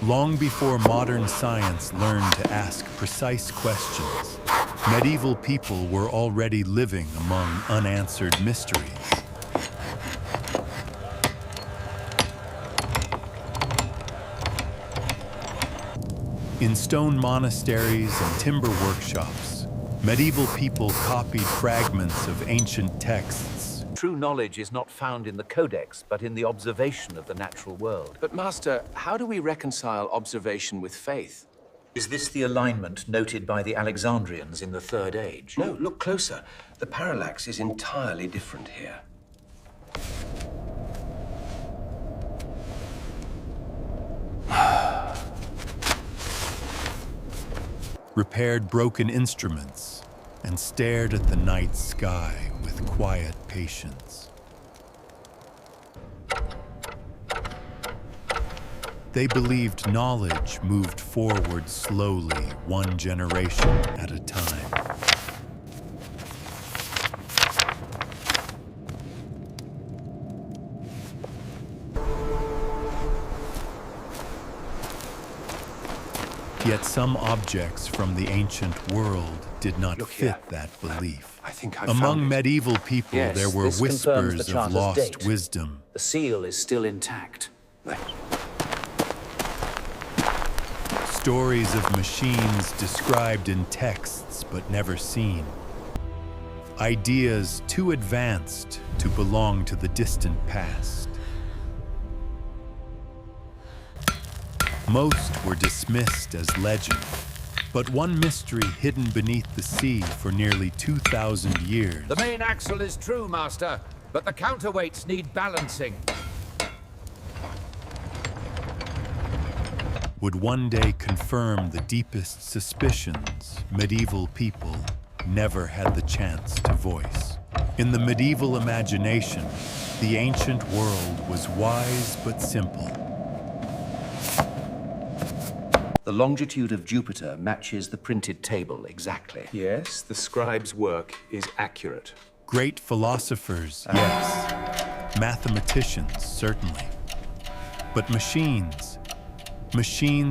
Long before modern science learned to ask precise questions, medieval people were already living among unanswered mysteries. In stone monasteries and timber workshops, medieval people copied fragments of ancient texts. True knowledge is not found in the codex, but in the observation of the natural world. But Master, how do we reconcile observation with faith? Is this the alignment noted by the Alexandrians in the Third Age? No, look closer. The parallax is entirely different here. Repaired broken instruments and stared at the night sky with quiet patience. They believed knowledge moved forward slowly, one generation at a time. Yet some objects from the ancient world did not fit that belief. I think I Among found it. medieval people, Yes, there were this confirms the whispers of charter's lost date. wisdom. The seal is still intact. Stories of machines described in texts but never seen. Ideas too advanced to belong to the distant past. Most were dismissed as legend, but one mystery hidden beneath the sea for nearly 2,000 years. The main axle is true, Master, but the counterweights need balancing. Would one day confirm the deepest suspicions medieval people never had the chance to voice. In the medieval imagination, the ancient world was wise but simple. The longitude of Jupiter matches the printed table exactly. Yes, the scribe's work is accurate. Great philosophers, yes. Mathematicians, certainly. But machines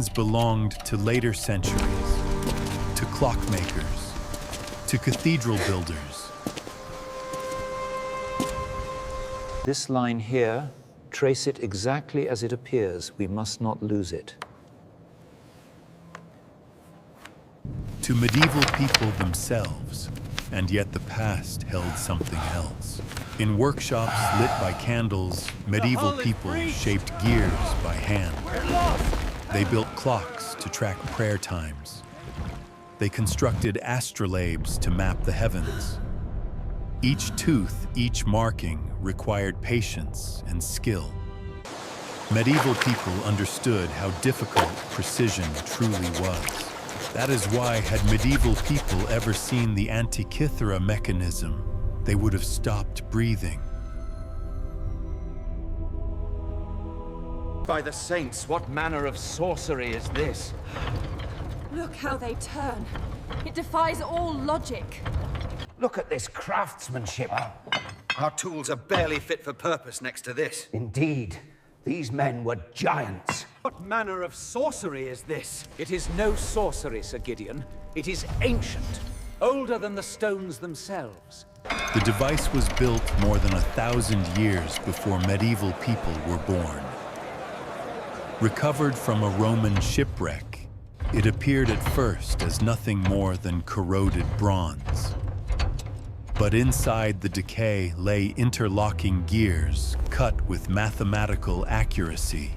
belonged to later centuries, to clockmakers, to cathedral builders. This line here, trace it exactly as it appears. We must not lose it. To medieval people themselves, and yet the past held something else. In workshops lit by candles, medieval people shaped gears by hand. They built clocks to track prayer times. They constructed astrolabes to map the heavens. Each tooth, each marking required patience and skill. Medieval people understood how difficult precision truly was. That is why, had medieval people ever seen the Antikythera mechanism, they would have stopped breathing. By the saints, what manner of sorcery is this? Look how they turn. It defies all logic. Look at this craftsmanship. Our tools are barely fit for purpose next to this. Indeed, these men were giants. What manner of sorcery is this? It is no sorcery, Sir Gideon. It is ancient, older than the stones themselves. The device was built more than 1,000 years before medieval people were born. Recovered from a Roman shipwreck, it appeared at first as nothing more than corroded bronze. But inside the decay lay interlocking gears cut with mathematical accuracy.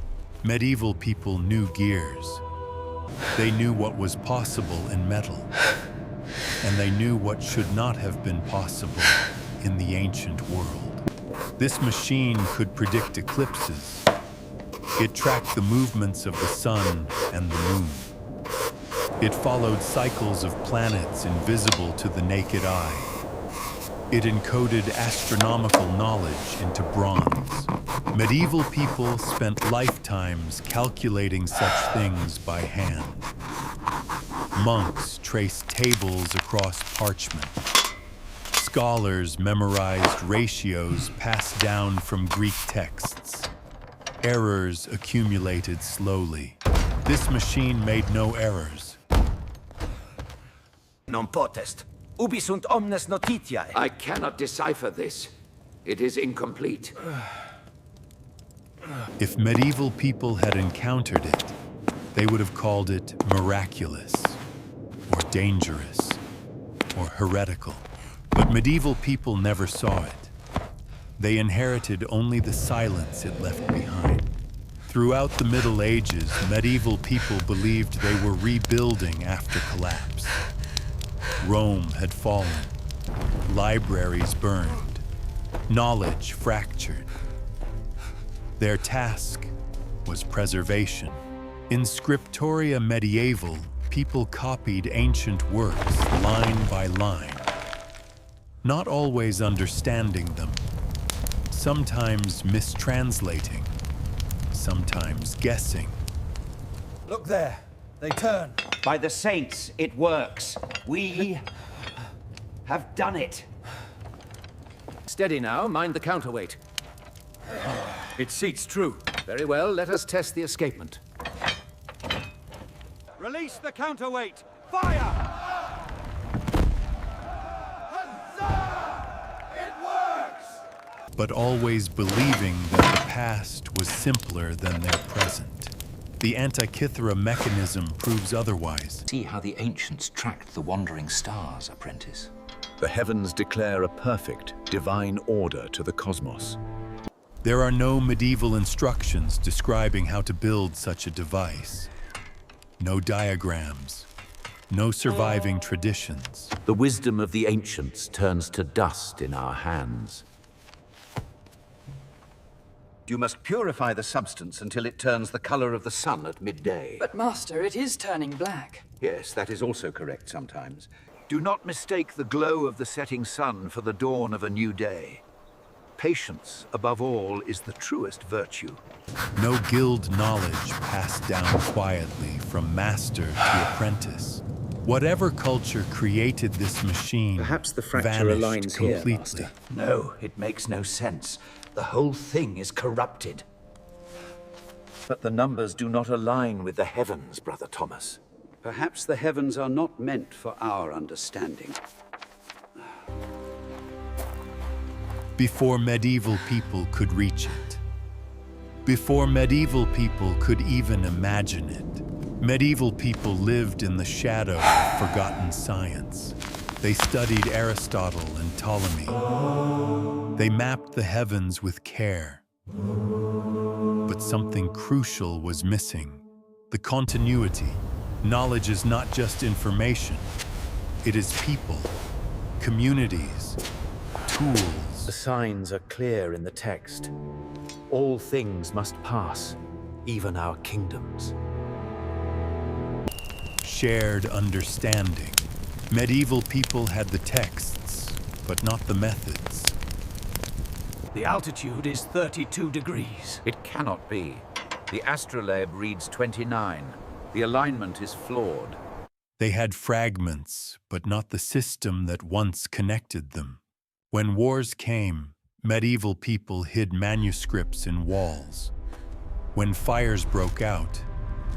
Medieval people knew gears. They knew what was possible in metal, and they knew what should not have been possible in the ancient world. This machine could predict eclipses. It tracked the movements of the sun and the moon. It followed cycles of planets invisible to the naked eye. It encoded astronomical knowledge into bronze. Medieval people spent lifetimes calculating such things by hand. Monks traced tables across parchment. Scholars memorized ratios passed down from Greek texts. Errors accumulated slowly. This machine made no errors. Non potest. Ubi sunt omnes notitiae. I cannot decipher this. It is incomplete. If medieval people had encountered it, they would have called it miraculous, or dangerous, or heretical. But medieval people never saw it. They inherited only the silence it left behind. Throughout the Middle Ages, medieval people believed they were rebuilding after collapse. Rome had fallen, libraries burned, knowledge fractured. Their task was preservation. In Scriptoria Medieval, people copied ancient works line by line, not always understanding them, sometimes mistranslating, sometimes guessing. Look there. They turn. By the saints, it works. We have done it. Steady now. Mind the counterweight. It seats true. Very well. Let us test the escapement. Release the counterweight. Fire! But always believing that the past was simpler than their present. The Antikythera mechanism proves otherwise. See how the ancients tracked the wandering stars, apprentice. The heavens declare a perfect, divine order to the cosmos. There are no medieval instructions describing how to build such a device. No diagrams, no surviving traditions. The wisdom of the ancients turns to dust in our hands. You must purify the substance until it turns the color of the sun at midday. But Master, it is turning black. Yes, that is also correct sometimes. Do not mistake the glow of the setting sun for the dawn of a new day. Patience, above all, is the truest virtue. No guild knowledge passed down quietly from master to apprentice. Whatever culture created this machine Perhaps the fracture vanished aligns here, completely. Master. No, it makes no sense. The whole thing is corrupted. But the numbers do not align with the heavens, Brother Thomas. Perhaps the heavens are not meant for our understanding. Before medieval people could reach it. Before medieval people could even imagine it. Medieval people lived in the shadow of forgotten science. They studied Aristotle and Ptolemy. They mapped the heavens with care. But something crucial was missing. The continuity. Knowledge is not just information. It is people, communities, tools. The signs are clear in the text. All things must pass, even our kingdoms. Shared understanding. Medieval people had the texts, but not the methods. The altitude is 32 degrees. It cannot be. The astrolabe reads 29. The alignment is flawed. They had fragments, but not the system that once connected them. When wars came, medieval people hid manuscripts in walls. When fires broke out,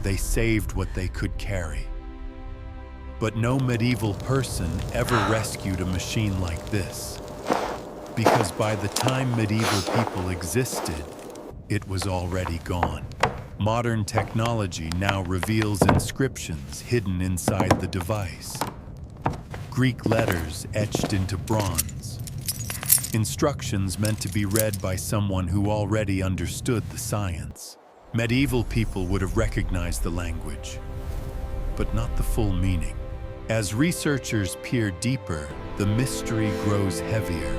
they saved what they could carry. But no medieval person ever rescued a machine like this. Because by the time medieval people existed, it was already gone. Modern technology now reveals inscriptions hidden inside the device. Greek letters etched into bronze. Instructions meant to be read by someone who already understood the science. Medieval people would have recognized the language, but not the full meaning. As researchers peer deeper, the mystery grows heavier.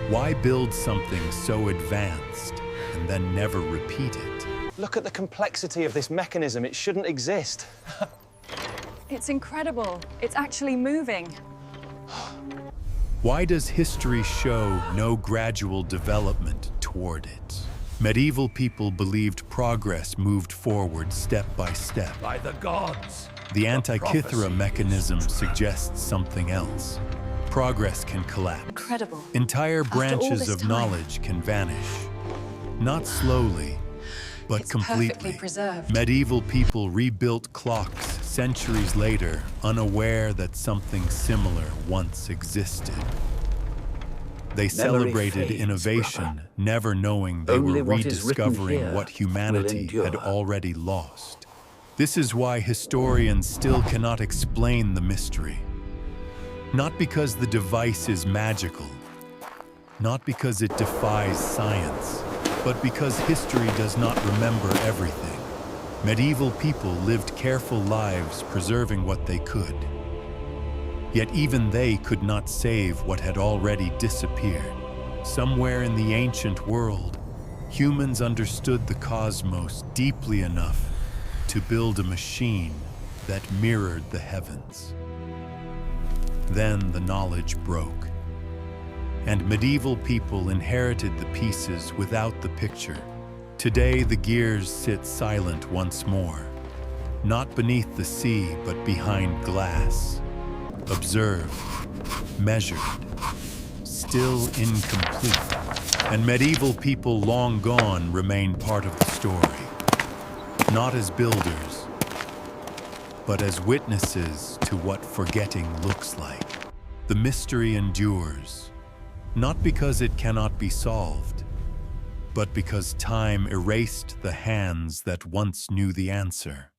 Why build something so advanced and then never repeat it? Look at the complexity of this mechanism. It shouldn't exist. It's incredible. It's actually moving. Why does history show no gradual development toward it? Medieval people believed progress moved forward step by step. By the gods! The Antikythera mechanism suggests something else. Progress can collapse. Incredible. Entire After all branches this of time. knowledge can vanish. Not slowly, but It's completely. perfectly preserved. Medieval people rebuilt clocks centuries later, unaware that something similar once existed. They celebrated fades, innovation, brother. never knowing they Only were what is written rediscovering here what will humanity endure. had already lost. This is why historians still cannot explain the mystery. Not because the device is magical, not because it defies science, but because history does not remember everything. Medieval people lived careful lives preserving what they could. Yet even they could not save what had already disappeared. Somewhere in the ancient world, humans understood the cosmos deeply enough to build a machine that mirrored the heavens. Then the knowledge broke, and medieval people inherited the pieces without the picture. Today, the gears sit silent once more, not beneath the sea, but behind glass. Observed, measured, still incomplete. And medieval people long gone remain part of the story. Not as builders, but as witnesses to what forgetting looks like. The mystery endures, not because it cannot be solved, but because time erased the hands that once knew the answer.